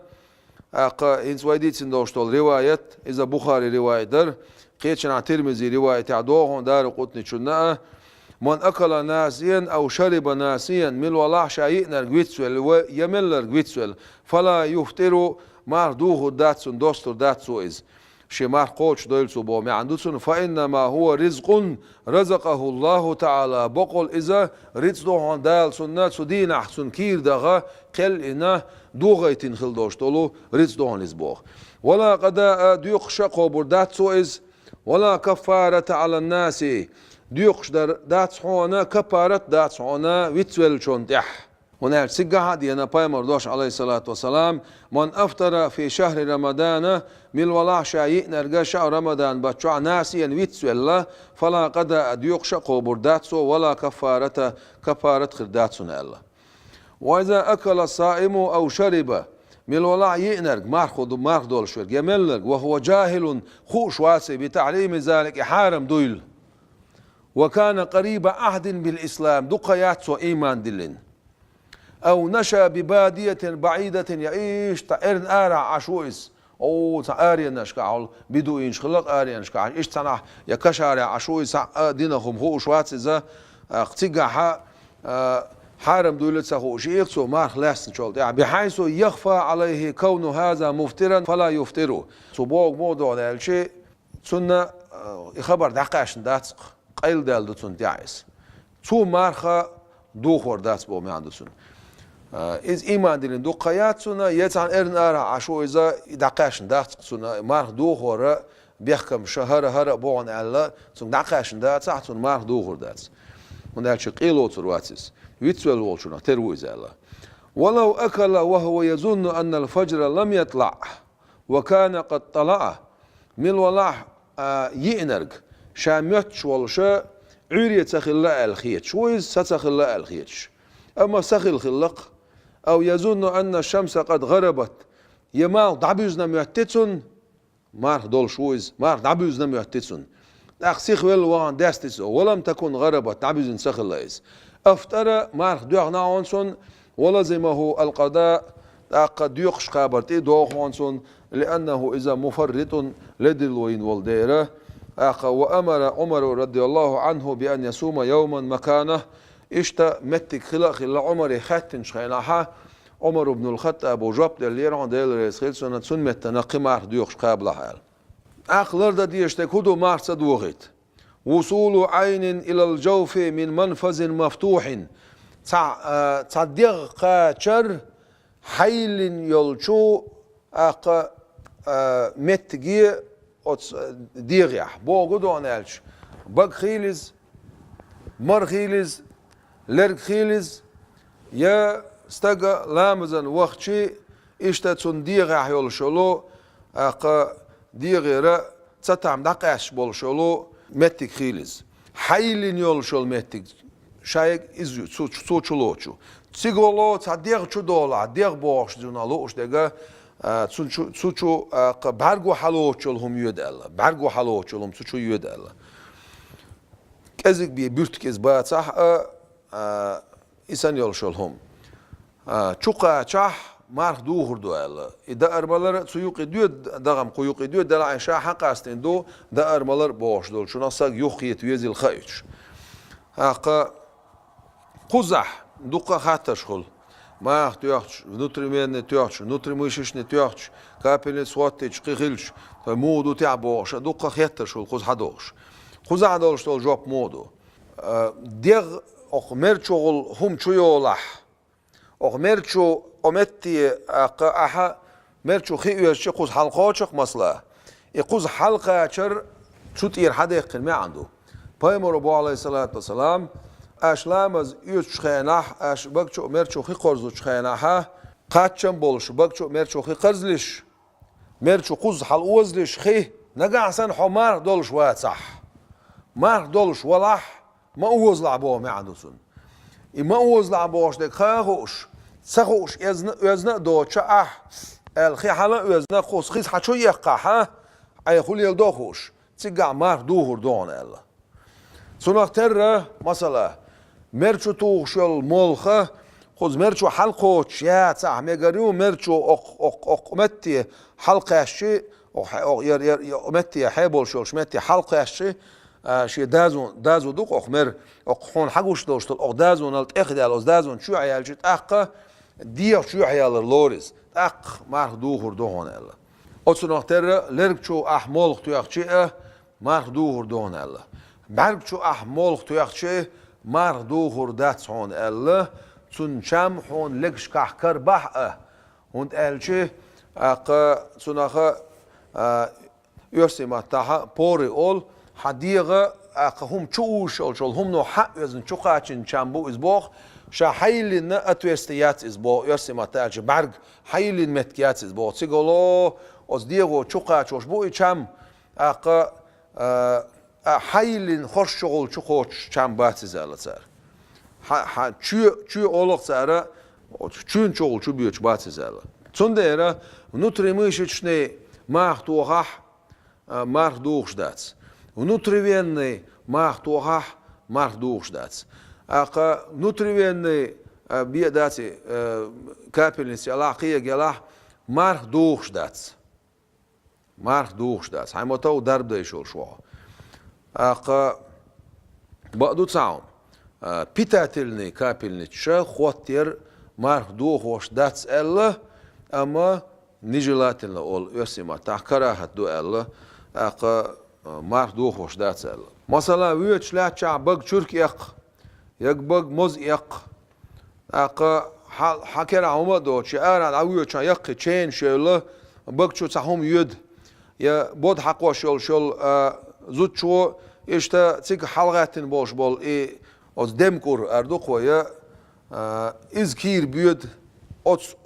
إنس ويديتسن دوشتول رواية إذا بخاري رواية در خيش عن ترمزي رواية عدوه دار قطني شناء من أكل ناسيا أو شرب ناسيا من ولا شيء نرجويتسول ويملر جويتسول فلا يفتر مار دوه داتسون دوستر داتسو إز شمار قوش دولسو بو معندوسون فإنما هو رزق رزقه الله تعالى بقول إذا رزقه دال سنة سدين أحسن كير دغا قل إنه دوغيتين خل دوشتولو رزقه لزبوغ ولا قداء ديوق شقو برداتسو إز ولا كفارة على الناس ديوقش داتس هونا كبارت داتس هونا ويتسول شونتح ونال سيجا دينا بايمر دوش عليه الصلاة والسلام من أفطر في شهر رمضان من ولا شيء نرجع شهر رمضان بتشع ناسيا ويتسول فلا قد ديوقش قبر داتسو ولا كفارة خرداتسنا الله وإذا أكل الصائم أو شرب من ولا ينرج مار دول شوير يملج وهو جاهل خوش واسي بتعليم ذلك حارم دويل وكان قريب عهد بالإسلام دقيات وإيمان دلين أو نشأ ببادية بعيدة يعيش تأرن آرع عشويس أو تأرين نشكعل بدو إنش خلق أرين نشكعل إيش تنح يكشارع عشويس دينهم هو شوات إذا اقتقع حارم دولة سخوش يقصو ما خلاص نشولت يعني بحيث يخفى عليه كون هذا مفترا فلا يفتره صبوغ موضوع ده الشيء سنة خبر دقاش داتق قيل دال دوتون داعس تو مارخا دوخور داس بو ما عندسون إز إيمان دلين دو قيات سنة يتعن إرن أرى عشو إذا دقاش داتق سنة مارخ دوخور بيحكم شهر هر بوعن الله سن دقاش داتس سن مارخ دوخور داتس ونال شي قيلو ترواتس ويتسول والشنا ترويز الله ولو أكل وهو يظن أن الفجر لم يطلع وكان قد طلع من ولاح يئنرق شاميت شوالشا عرية تخلاء الخيط شويز ستخلاء الخيط أما سخل خلق أو يظن أن الشمس قد غربت يمال دعبيزنا ميهتتسون مار دول شويز مار دعبيزنا ميهتتسون أخسيخ وان داستسو ولم تكن غربت دعبيزن سخلاء أفترى مار دوغنا عنصن ولزمه القضاء قد يقش قابرتي دوغ عنصن لأنه إذا مفرط لدلوين والديرة وأمر عمر رضي الله عنه بأن يصوم يوما مكانه اشتا متك خلا عمر خاتن شخيناها عمر بن الخطاب وجاب دلير عن دير رسخيل سنة سن متنا قمار ديوخش قابلها أخلر ديشتك هدو مارسا دوغيت وصول عين إلى الجوف من منفذ مفتوح تصدق قاتشر حيل يلشو أق متجي ديغيح بوغدو أنالش بق خيلز مر خيلز لرق خيلز يا استجا لامزن وقتشي اشتاتون ديغيح يلشلو أق ديغيرا تتعم دقاش بولشلو متك خيلز حيل يلشل متك شايك إزيو سوتشلوتشو تيغولو تصدق شو دولا ديغ بوش جونالو اشتجا تسوچو برگو حلوچول هم يدل برگو حلوچول هم تسوچو يدل كذك بي بيرتكز بات صح إنسان يلشول هم چوقا چح مرخ دوهر دوال إذا أرملر سيوق ديو دغم قيوق ديو دلع شا حق استن دو ده أرملر باش دول شو نصق يخيت ويزي الخيش حق قزح دوقا خاتش خل ما اختيارش внутри мен тёрч внутри мышиш не тёрч капелес хватыч қиғилш моду тябош дуқа хетташ қуз хадош қуз хадош тол жоп моду дег оқмерчол хум чуйолах оқмерчо ометти аха мерчо хиюш қуз халқочық масла и қуз халқачыр чутир хадеқин ме عنده паймор бо алейхиссалату вассалам أشلامز يوش خيناح أش بقشو مرشو خي قرزو خيناها قاتشم بولش بقشو مرشو خي قرزلش مرشو قوز حل وزلش خي نقع سن حمار دولش وات صح مار دولش ولاح ما اوز لعبوه ما عندوسن ما اوز لعبوش دك خاغوش سخوش يزنا دوتشا الخي حلا يزنا خوس خيس حشو يقع ها اي خول يلدوخوش تيقع مار دوهر دون الله سنختر مثلا مرچو توخشل ملخه خوز مرچو حلقوش يا صح ميغريو مرچو اق متي حلقاشي او ير متي حيبول شول شمتي حلقاشي شي دازو دوق اخمر اخون حقوش دوشت اق دازو نلت اخدال از دازو شو عيالجت اق دير شو عيالر لوريس اق مار دوغر دوهون الله اوتسنختر لرچو احمول تويخچي مار دوغر دوهون الله برچو احمول تويخچي مار دوغر داتسون الله تون شام هون لكش كحكر بحقه هون الشي اق سنخه يرسم تاها بوري اول حديقه اق هم تشوش او هم نو حق يزن تشوقاچن شامبو ازبوخ شا حيلن اتوستيات ازبو يرسم تاج برگ حيلن متكيات ازبو سيغولو از ديغو تشوقاچوش بو چم اق حيلن خوش شغل چوخوچ چم باتز الاتر ها چو اولق سره چون شغل چو بيوچ باتز ال تندره внутри мышечный махтугах махдухшдац внутривенный махтугах махдухшдац ака внутривенный биедати капельницы алахия гелах махдухшдац хаймотау дарб дайшол шо ака баду цаун питательный капельница хватер махдухшдац элла أما نجلاتنا أول يسمى تحكرها دو الله أق مار دو خوش دات الله مثلا ويش لا شعبك شرك يق بق مز يق أق حكر عمر دو شعار عويش يق تشين شيله بق شو تهم يد يا بود حق شل زود شو إشتا تيك حلقات بوش بول إيه از دمكور أردو خويا إزكير بيد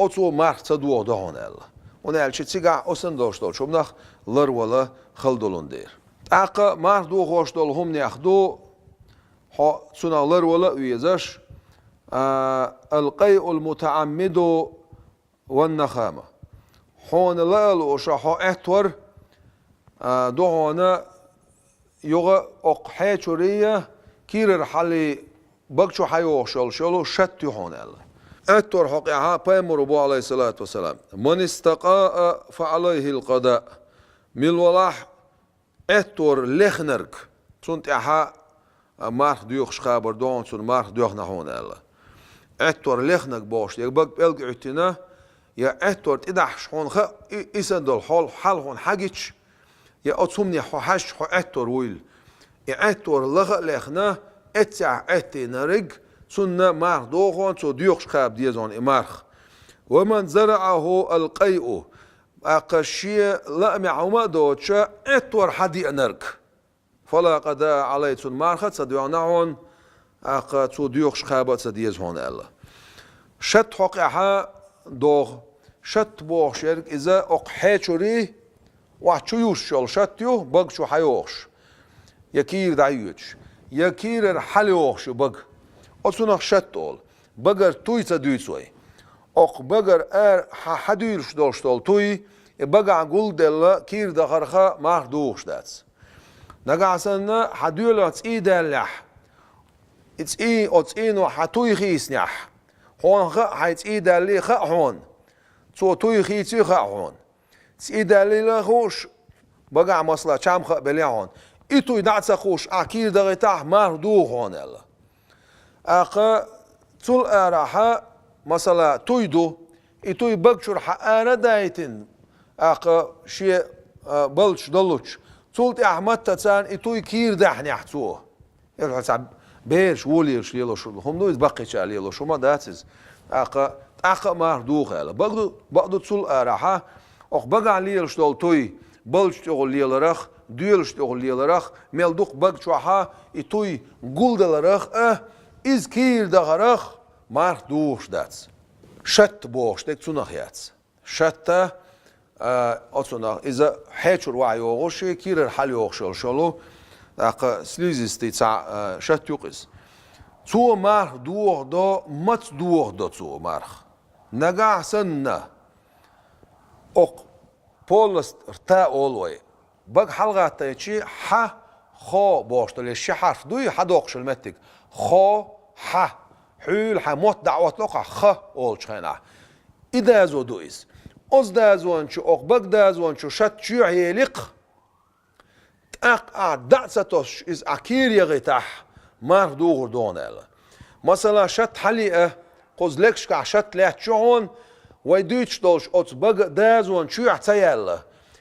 أتو مرت دو دهان الله ونالشي تيجا أصلا داشتول شو بنخ لر ولا خلدولون دير أق مرت دو خوشتول هم نأخدو ها سنا لر ولا ويزش القيء المتعمد والنخامة هون لا الوشة ها أتور دهانا يوغا أقحى شرية كير حلي بقشو حيوشل شلو شتي هون الله أتور حقها بيمر أبو عليه الصلاة والسلام من استقاء فعليه القضاء ملولاح أتور لخنرك سنت أها مارخ ديوخ خبر دون سن مارخ ديوخ نحون الله أتور لخنك باش يبقى بلق عتنا يا أتور تدح شون خ إسندل حال هون حاجتش يا أتسمني حش حأتور ويل أتور لغة لخنا أتسع أتي نرج سنة مار دوغون سو ديوخش خاب ديزون إمارخ ومن زرعه القيء أقشية لا معوما دوتشا أتور حدي أنرك فلا قدا عليه سن مارخت سديونعون أق سو ديوخش خابات سديز هون الله شت حقها دوغ شت بوغ شرك إذا أقحيشوري وحشويوش شول شتيو بق شو حيوخش يكير دعيوش يكير الحليوخش بق أصنع شتول بقر توي تدويسوي أق بقر حدويش دوشتول توي بقع قول دل كير دخرخا ماردوش داتس نقعسنا حدويلات دلح اتس نو حتوي خيسنح هون خا حيت دلي خا هون تو توي خيتي خا هون دلي لا خوش بقع مصلا شام خا بلي هون إتو يدعس خوش أكير دغيتاح ماردو هون الله أقا تول أراحة مثلا تويدو إتو يبقشر حقارة دايتن أقا شيء بلش دلوش تولت أحمد تتسان إتو يكير داحني أحتوه يلو حساب بيرش وليش ليلو شو هم نويز بقيش ليلو شو ما داتز أقا ماردو خيلا بقدو تول أراحة أق بقع ليلش دول توي بلش تقول ليلرخ ديلش تقول ليلرخ ملدوق بقشوها إتوي قولدلرخ إز كير دغرخ مار دوش داتس شت بوش تك تنخ ياتس شت أتصنخ إذا حيشر وعي وغوشي كير الحل يوغشل شلو أق سليزيستي تاع شت يقز تو مار دوغ دو مت دوغ دو تو مارخ نقع سنة أق بولست ارتا أولوي بق حلقات تيجي ح خو بوشتل الشي حرف دوي حدوقش المتك خو ح حول حموت دعوت لقى خ أول شينا إذا زو دويس أز دازوان شو أق بق دازوان شو شت شو يلق أق دعستوش إز أكير يغيتح مار دوغر دون ألا مثلا شت حليقة قز لكش كع شت لحت شعون ويدوش دوش أتس بق دازوان شو يحتيال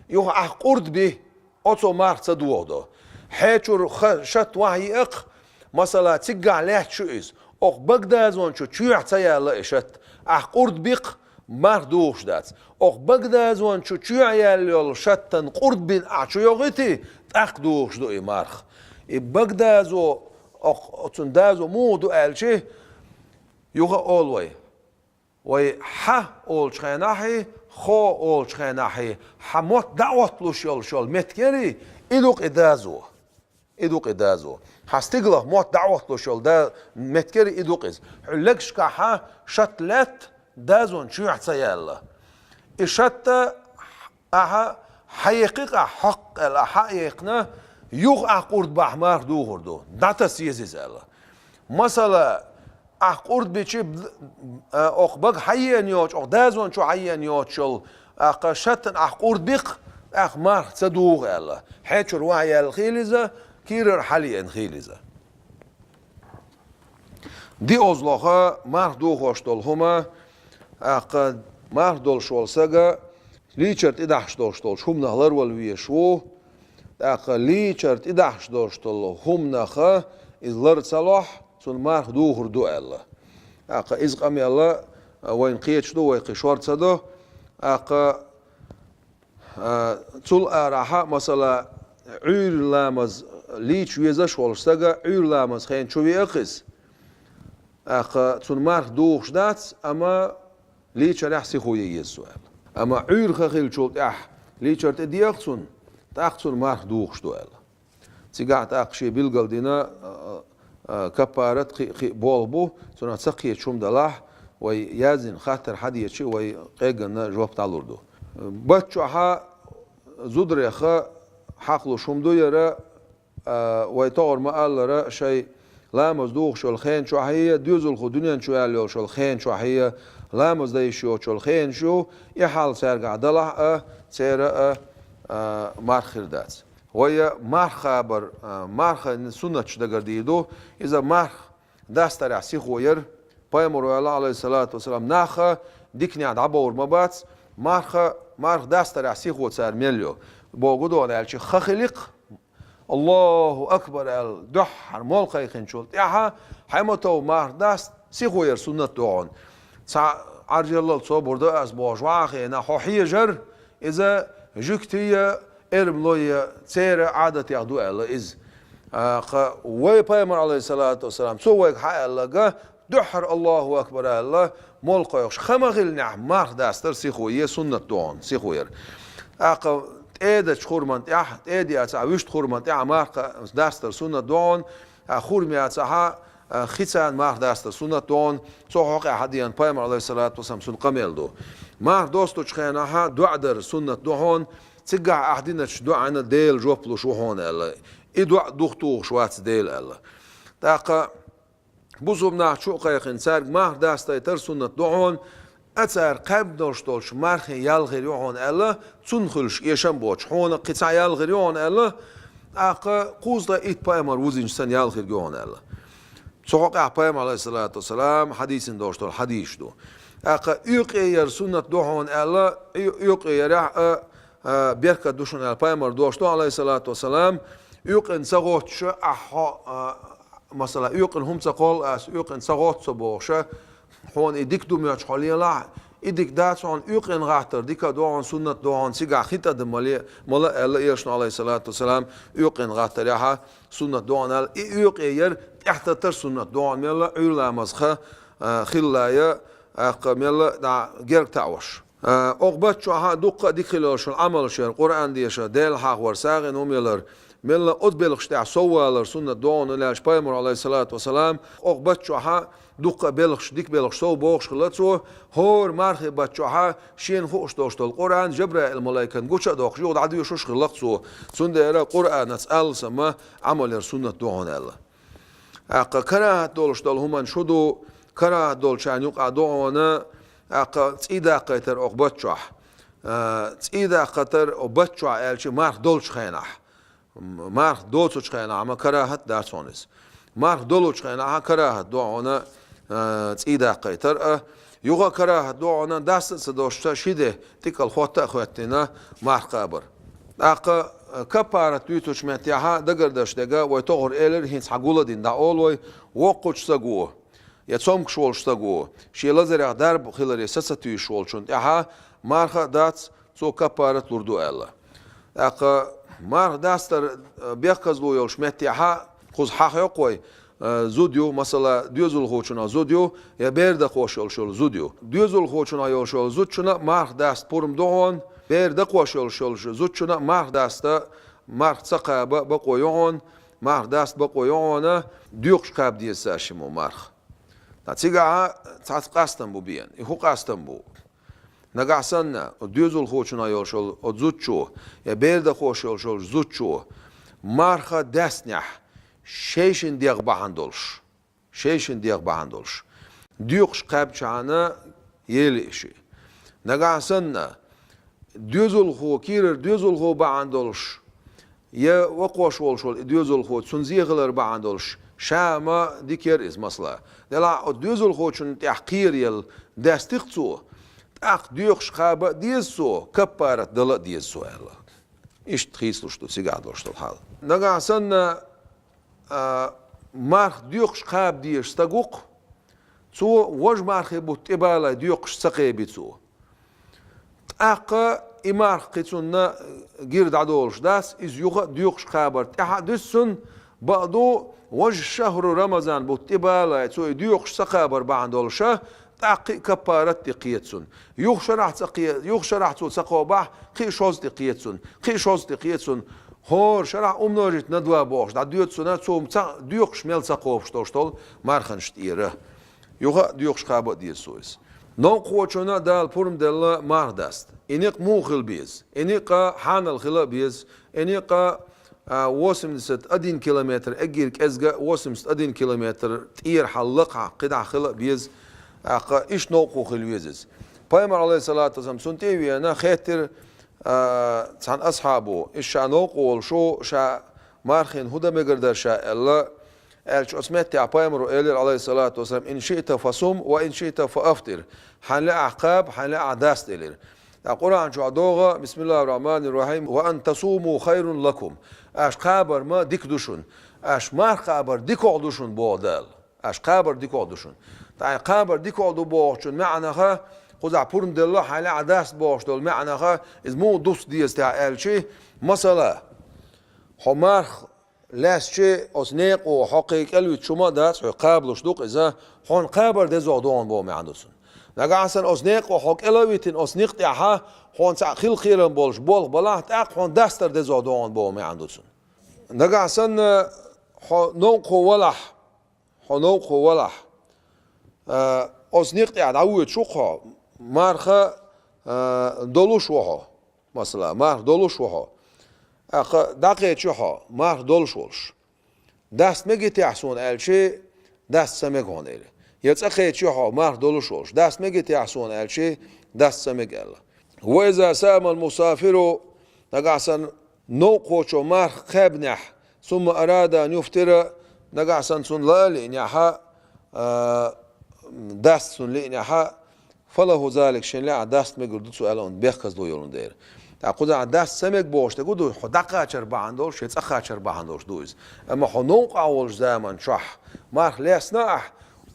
يوه أقرد به أتو مار تدوغ دو حيشور شت وحي إق مثلا تقع لحت شو إز أق بق دازوان شو يحتيال إشت أقرد بيق مار دوغش دات أق بق دازوان شو يحيال شتن قرد بين أعشو يغيتي أق دوغش دو إمارخ بق دازو أق أتون دازو مو دو ألشي يوغا أولوي وي ح أول شخيناحي خو أول شخيناحي حموت دعوت لو شول متكري إدوق إدازو حستقله موت دعوت لو شول دا متكري إدوق إز حلقش كحا شتلت دازون شو يحتسيال إشتا أها حيقيق حق الحقيقنا يوغ أقورد بحمار دوغردو داتا سيزيز الله مثلا أقورد بيشي أقبق حيان يوش أق دازون شو حيان يوش شل أقشتن أقورد بيق أقمار تدوغ الله حيشر وعي الخيلزة كيرر حاليا خيلزة دي أزلوخة مار دوغوشتول هما أقد مار دول شول ساقا ليشرت إدحش دوشتول شوم نهلر والويشو أقا ليشرت إدحش دوشتول هم نخا إزلر صلاح سون مار دوغر دو الله أقا إزقامي الله وين قيتش دو وين قشوار صدو أقا تول أراحة مثلا عير لامز ليش ويزاش والشتاقة عير لامز خين شوي أقس أقا تون مار دوغش دات أما ليش رحسي خويا السؤال أما عير خخيل شولت ليش ارتدي أقصن تأقصن مار دوغش دو الله تيقعت أقشي بيلقل دينا كبارت بولبو تون تسقي شوم دلاح ويازن خاطر حد يشي ويقيقنا جواب تعلردو بچوها زودر خا حقلو شومدو يرى ويطور ما قال شيء لا مزدوق شو الخين شو هي ديوزل خدونيان شو قال شو الخين شو هي لا مزدي شو الخين شو يحال سرقع دلع سير مارخر دات ويا مارخ خبر مارخ سنة شدقر ديدو إذا مارخ داستر عسيخ وير بايمر الله عليه الصلاة والسلام ناخ ديكني عد عبور مبات مارخ داستر عسيخ وتسار مليو بوجودون الشيء خخلق الله أكبر الدحر ملقي خنشول تيها حمتو مهرداست سيخوير سنة دون عرج الله صبر ده از باجواخي نا حيجر إذا جكتية إرملوية سير عادة يعدو الله إز وي بيمر عليه الصلاة والسلام سويك حق الله دحر الله أكبر الله ملقيش خمغل نعم مهرداستر سيخوير سنة دون سيخوير تأدي خورمان تأدي أتعويشت خورمان تعمق داستر سنة دون خورمي أتها خيتان مار داستر سنة دون صحوق أحديان بيمر عليه الصلاة والسلام سن قميل دو مار دوستو تشخينها دعدر سنة دون تقع أحدينا دعنا ديل جوبلو شو هون الله إدع دختو شوات ديل الله تاقا بوزوبنا شو قيقين سارق مار داستر تر سنة دون أتر قبل داشتولش مرخ يالغير يوهون الله تنخلش يشم بوش هون قطع يالغير يوهون الله أقا قوزدا إت بايمر وزنج سن يالغير يوهون الله سوق بايمر عليه الصلاة والسلام حديث داشتول حديث دو أقا يقير سنة دوهون الله يقير بيركة دوشون بايمر داشتول عليه الصلاة والسلام يقين سغوتش مثلا يقين هم تقول يقين سغوت سبوش هون إديك دومياش حاليا لا إديك دات عن يقين غاتر ديكا دوان سنة دوان سيجا خيتا دمالي ملا الله يرشنا عليه الصلاة والسلام يقين غاتر ياها سنة دوان ال يقير احتتر سنة دوان ملا علا مزخة خلايا ملا دا جرك تعوش أقبت شو ها دقة ديكلوش العمل شو القرآن ديش ديل حق ورساغن وميلر ملا أدبلغ شتاع سوالر سنة دوان ولاش بايمر عليه الصلاة والسلام أقبت شو ها دقة بلغش ديك بلغش سو بوغش خلصو هور مارخ باتشوها شين خوش دوشت القرآن جبرائيل الملائكة نقولش دوخش يود عدو يشوش خلقسو سنة إلى قرآن نسأل سما عمل سنة دوهن الله أقا كراهة دولش دول همان شدو كراهة دول شان يقع دوهن أقا تيدا قيتر أقبتشوح تيدا قيتر أقبتشوح ألشي مارخ دولش خينح مارخ دولش خينح أما كراهة دارسونس مارخ دولش خينح كراهة دوهن تيدا قيتر يوغا كراهة دوعنا داست سدوشتا شيده تيكال خوتا خواتنا مارخ قابر أقا كبارة تويتوش متيها دقردش دقا ويتوغر إيلر هينس حقولا دين دا أولوي وقوش ساقوه يتصومك شولش ساقوه شي لازر درب خلال يساسة شولشون تيها مارخ دات سو كبارة لردو إلا أقا مارخ داستر بيقظلو يولش متيها خوز حق يقوي زوديو مثلا ديوزول خوچنا زوديو يا برده خوشول شول زوديو ديوزول خوچنا يوشول زودچنا مارخ داست پورم دوهون برده خوشول شول زودچنا مارخ داستا مارخ ثقابه بقويون مارخ داست بقويون ديوقش قاب ديساشمو مارخ تاتيغا تاتقاستن بو بيان يخو قاستن بو نغاسن ديوزول خوچنا يوشول زودچو يا برده خوشول شول زودچو مارخ داستنح شيشن ديغ باهندولش شيشن ديغ باهندولش ديوقش قاب چانا يليشي نغاسن ديوزول خو كيرر ديوزول خو باهندولش يا وقوش ولشول ديوزول خو تنزيغلر باهندولش شاما ديكير از مسلا دلا ديوزول خو چون تحقير يل داستيقصو اخ ديوقش قاب ديسو كبارت دلا ديسو الا ايش تخيسلوشتو سيغادلوشتو حال نغاسن مارخ ديوقش قاب ديش تقوق تو وج مارخ بوت إبالة ديوقش سقيبي تو أقا إمارخ قيتونا جيرد عدولش داس إز يوغا ديوقش قابر تحدثن بعضو وج شهر رمضان بوت إبالة تو ديوقش سقابر بعندولشة تاقي كبارت تقيتسن يوغشرح تو سقوبح قي شوز تقيتسن قي شوز تقيتسن هور شرح умножить на 2 бож да дается на цом дюк шмел цаков что мархан штире юга дюк шхаба дисуис но хочона дал пурм дел мардаст иник мухил биз иника ханал хила биз иника 81 километр اجير ازغا 81 كيلومتر تير حلقه قدع خلا بيز اق ايش نوقو خلويزز بايمر عليه الصلاه والسلام سنتي انا خاطر عن أصحابه الشانوق والشو شا مارخين هدا مقدر شاء الله الش اسمت عبايمرو إلير عليه الصلاة والسلام إن شئت فصوم وإن شئت فأفطر حنلاقي عقاب حنلاقي عداس إلير القرآن شو عدوغا بسم الله الرحمن الرحيم وأن تصوموا خير لكم أش خابر ما ديك دوشن أش ما خابر ديك عدوشن بودال أش خابر ديك عدوشن تا خابر ديك عدو بوشن معناها خذ پورن دل حالا عداس باش دل معناها از مو دوست دیست الچی مثلا حمارخ لسچه اسنیق و حقیق الوی شما دست قابلش دوق إذا هون قابر دزودون با معندوسن نگه اصلا اسنیق و حق الویتن اسنیق تیها هون ساخیل خیرن بولش بول بلاه تاق هون دستر دزودون با معندوسن نگه اصلا نوق ولح نوق ولح اسنیق تیها دعوت شوخه مارخه دولوش وها مثلا مار دولوش وها دقیقه چها مار دولش ولش دست میگی احسون الچی دست سمگونه یتسخه چها مار دولش ولش دست میگی احسون الچی دست سمگل و اذا سام المسافر نقعسن نوقو مار خبنح ثم اراد ان يفطر نقعسن سن لا لانها دست سن لانها فله ذلك شن لا دست میگرد سوالون بخز دو یولون دیر تا خود دست سمک باشته گودو خدقه چر باندور شیت اخا چر باندور دوز اما خنوق اول زمان شح مار لسنا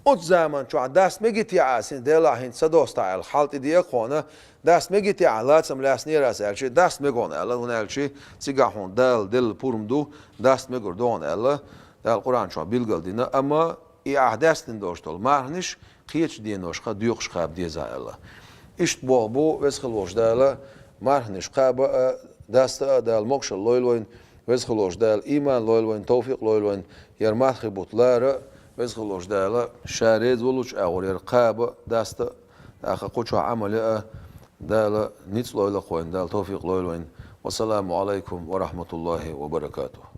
ات زمان شو دست میگیتی اسین دلا هند صداست الحالت دی خونه دست میگیتی لازم لسنی راس الچی دست میگونه الله اون الچی سیگاهون دل پورم دو دست میگردون الله در قرآن شو بیلگل دینه اما ای احداثن داشتول مارنش خيش دي نوشخا ديوخش خاب دي زائلة إشت بو وزخل وش دالا مارهنش خاب داستا دال موكش اللويلوين وزخل وش دال إيمان لويلوين توفيق لويلوين يرماخي بطلارة وزخل وش دالا شاريد ولوش أول يرقاب داستا أخا قوشا عمل دالا نيتس لويلة خوين دال توفيق لويلوين والسلام عليكم ورحمة الله وبركاته